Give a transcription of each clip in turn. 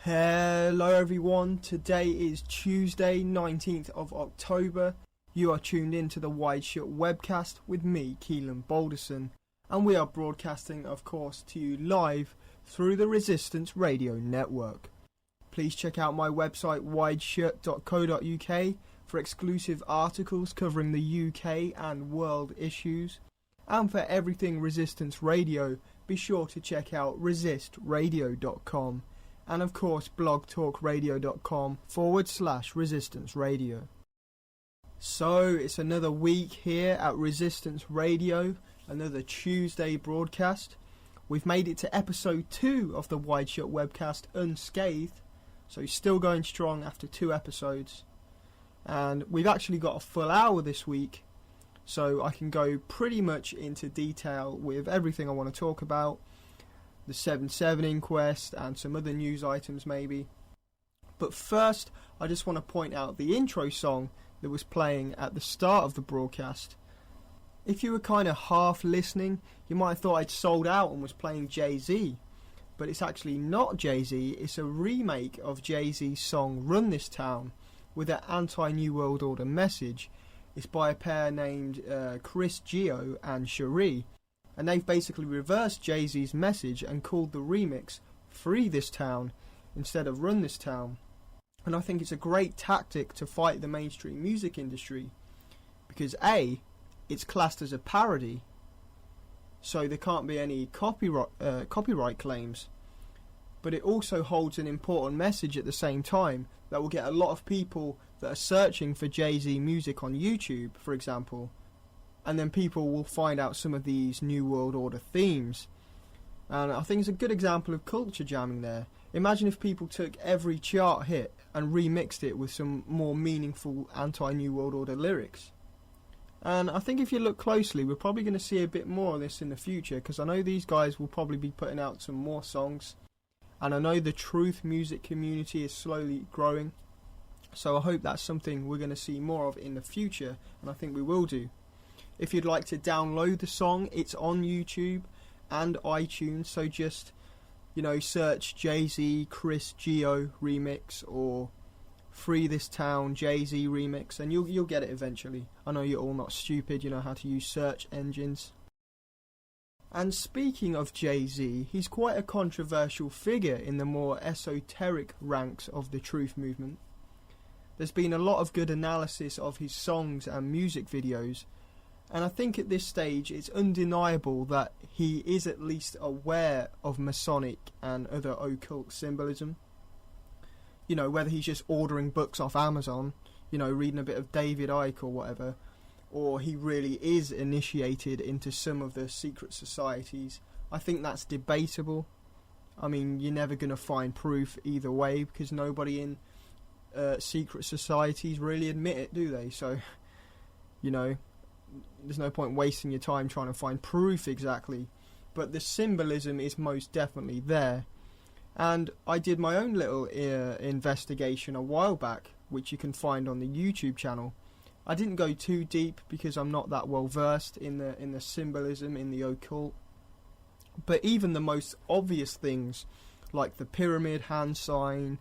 Hello everyone, today is Tuesday 19th of October. You are tuned in to the WideShut Webcast with me, Keelan Balderson, and we are broadcasting of course to you live through the Resistance Radio Network. Please check out my website wideshut.co.uk for exclusive articles covering the UK and world issues. And for everything Resistance Radio, be sure to check out resistradio.com. And of course blogtalkradio.com/Resistance Radio. So it's another week here at Resistance Radio, another Tuesday broadcast. We've made it to episode 2 of the WideShut Webcast unscathed, so still going strong after 2 episodes. And we've actually got a full hour this week, so I can go pretty much into detail with everything I want to talk about. The 7/7 inquest and some other news items maybe. But first, I just want to point out the intro song that was playing at the start of the broadcast. If you were kind of half listening, you might have thought I'd sold out and was playing Jay-Z. But it's actually not Jay-Z, it's a remake of Jay-Z's song Run This Town with an anti-New World Order message. It's by a pair named Chris Gio and Cherie. And they've basically reversed Jay-Z's message and called the remix Free This Town instead of Run This Town. And I think it's a great tactic to fight the mainstream music industry. Because A, it's classed as a parody, so there can't be any copyright claims. But it also holds an important message at the same time that will get a lot of people that are searching for Jay-Z music on YouTube, for example. And then people will find out some of these New World Order themes. And I think it's a good example of culture jamming there. Imagine if people took every chart hit and remixed it with some more meaningful anti-New World Order lyrics. And I think if you look closely, we're probably going to see a bit more of this in the future, because I know these guys will probably be putting out some more songs. And I know the truth music community is slowly growing. So I hope that's something we're going to see more of in the future, and I think we will do. If you'd like to download the song, it's on YouTube and iTunes, so just, search Jay-Z Chris Gio remix or Free This Town Jay-Z remix, and you'll get it eventually. I know you're all not stupid, you know how to use search engines. And speaking of Jay-Z, he's quite a controversial figure in the more esoteric ranks of the truth movement. There's been a lot of good analysis of his songs and music videos, and I think at this stage it's undeniable that he is at least aware of Masonic and other occult symbolism. Whether he's just ordering books off Amazon, reading a bit of David Icke or whatever, or he really is initiated into some of the secret societies. I think that's debatable. I mean, you're never going to find proof either way, because nobody in secret societies really admit it, do they? So, there's no point wasting your time trying to find proof exactly. But the symbolism is most definitely there. And I did my own little investigation a while back, which you can find on the YouTube channel. I didn't go too deep because I'm not that well versed in the symbolism, in the occult. But even the most obvious things, like the pyramid hand sign,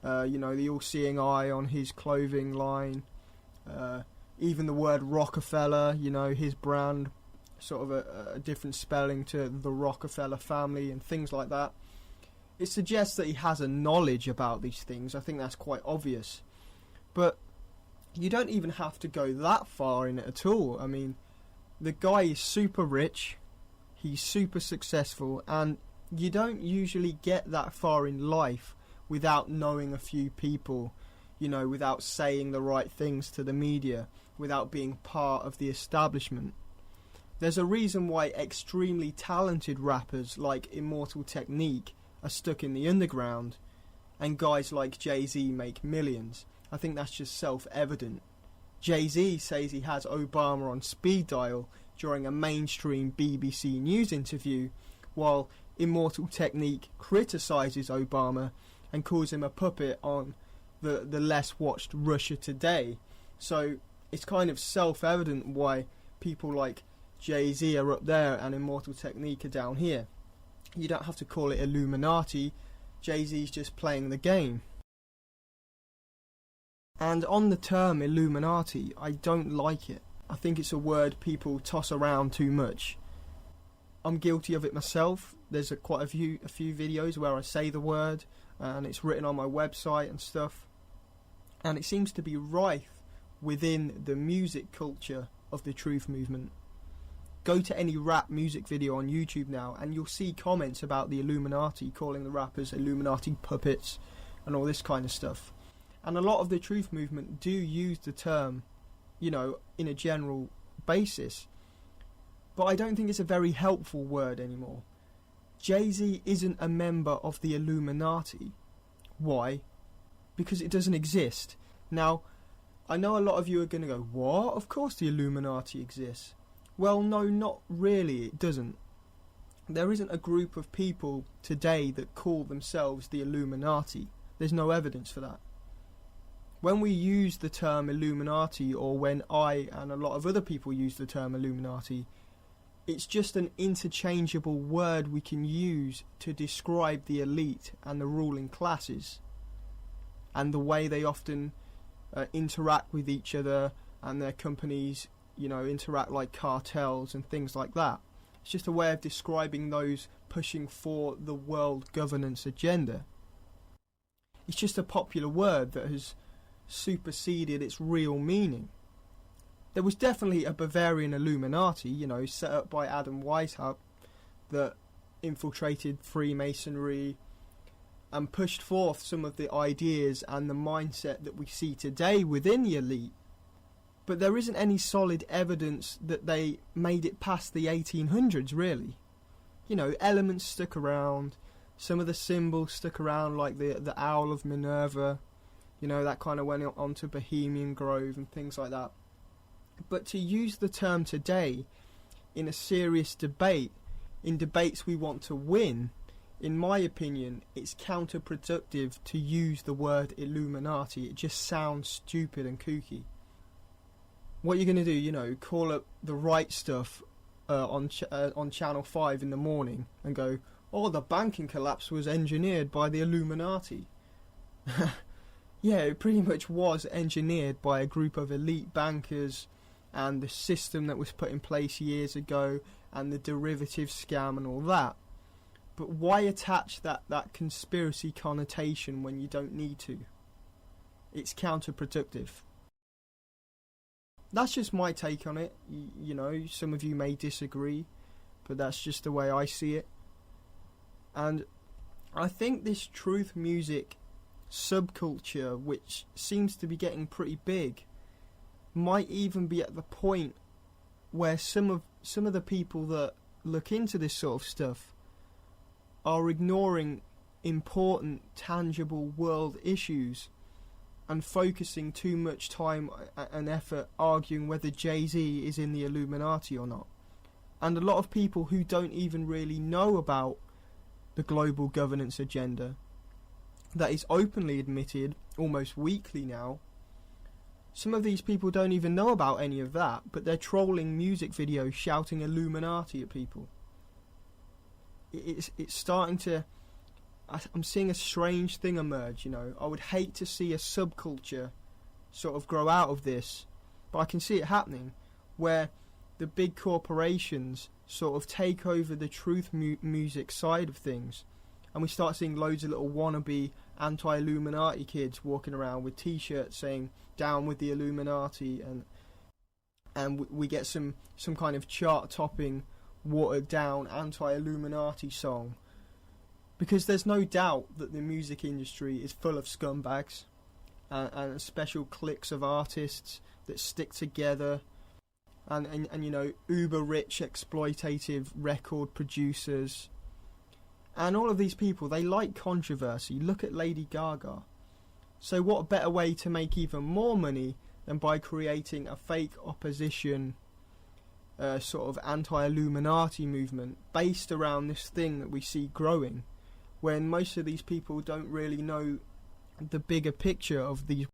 the all-seeing eye on his clothing line, even the word Rockefeller, his brand, sort of a different spelling to the Rockefeller family and things like that. It suggests that he has a knowledge about these things. I think that's quite obvious. But you don't even have to go that far in it at all. I mean, the guy is super rich, he's super successful, and you don't usually get that far in life without knowing a few people, without saying the right things to the media, without being part of the establishment. There's a reason why extremely talented rappers like Immortal Technique are stuck in the underground, and guys like Jay-Z make millions. I think that's just self-evident. Jay-Z says he has Obama on speed dial during a mainstream BBC News interview, while Immortal Technique criticises Obama and calls him a puppet on the less watched Russia Today. So it's kind of self-evident why people like Jay-Z are up there and Immortal Technique are down here. You don't have to call it Illuminati. Jay-Z's just playing the game. And on the term Illuminati, I don't like it. I think it's a word people toss around too much. I'm guilty of it myself. There's quite a few videos where I say the word, and it's written on my website and stuff. And it seems to be rife within the music culture of the truth movement. Go to any rap music video on YouTube now, and you'll see comments about the Illuminati, calling the rappers Illuminati puppets and all this kind of stuff. And a lot of the truth movement do use the term, in a general basis. But I don't think it's a very helpful word anymore. Jay-Z isn't a member of the Illuminati. Why? Because it doesn't exist. Now, I know a lot of you are going to go, what? Of course the Illuminati exists. Well, no, not really, it doesn't. There isn't a group of people today that call themselves the Illuminati. There's no evidence for that. When we use the term Illuminati, or when I and a lot of other people use the term Illuminati, it's just an interchangeable word we can use to describe the elite and the ruling classes, and the way they often interact with each other, and their companies, interact like cartels and things like that. It's just a way of describing those pushing for the world governance agenda. It's just a popular word that has superseded its real meaning. There was definitely a Bavarian Illuminati, set up by Adam Weishaupt, that infiltrated Freemasonry and pushed forth some of the ideas and the mindset that we see today within the elite. But there isn't any solid evidence that they made it past the 1800s, really. Elements stuck around, some of the symbols stuck around, like the Owl of Minerva, that kind of went on to Bohemian Grove and things like that. But to use the term today in a serious debate, in debates we want to win, in my opinion, it's counterproductive to use the word Illuminati. It just sounds stupid and kooky. What you're going to do, call up the right stuff on Channel 5 in the morning and go, oh, the banking collapse was engineered by the Illuminati. Yeah, it pretty much was engineered by a group of elite bankers, and the system that was put in place years ago, and the derivative scam and all that. But why attach that conspiracy connotation when you don't need to? It's counterproductive. That's just my take on it. Some of you may disagree, but that's just the way I see it. And I think this truth music subculture, which seems to be getting pretty big, might even be at the point where some of the people that look into this sort of stuff are ignoring important, tangible world issues and focusing too much time and effort arguing whether Jay-Z is in the Illuminati or not. And a lot of people who don't even really know about the global governance agenda that is openly admitted almost weekly now, some of these people don't even know about any of that, but they're trolling music videos shouting Illuminati at people. It's starting to... I'm seeing a strange thing emerge, I would hate to see a subculture sort of grow out of this, but I can see it happening, where the big corporations sort of take over the truth music side of things, and we start seeing loads of little wannabe anti-Illuminati kids walking around with t-shirts saying down with the Illuminati, and we get some kind of chart-topping, watered-down anti-Illuminati song, because there's no doubt that the music industry is full of scumbags and special cliques of artists that stick together, and uber rich exploitative record producers. And all of these people, they like controversy. Look at Lady Gaga. So what better way to make even more money than by creating a fake opposition sort of anti-Illuminati movement based around this thing that we see growing, when most of these people don't really know the bigger picture of these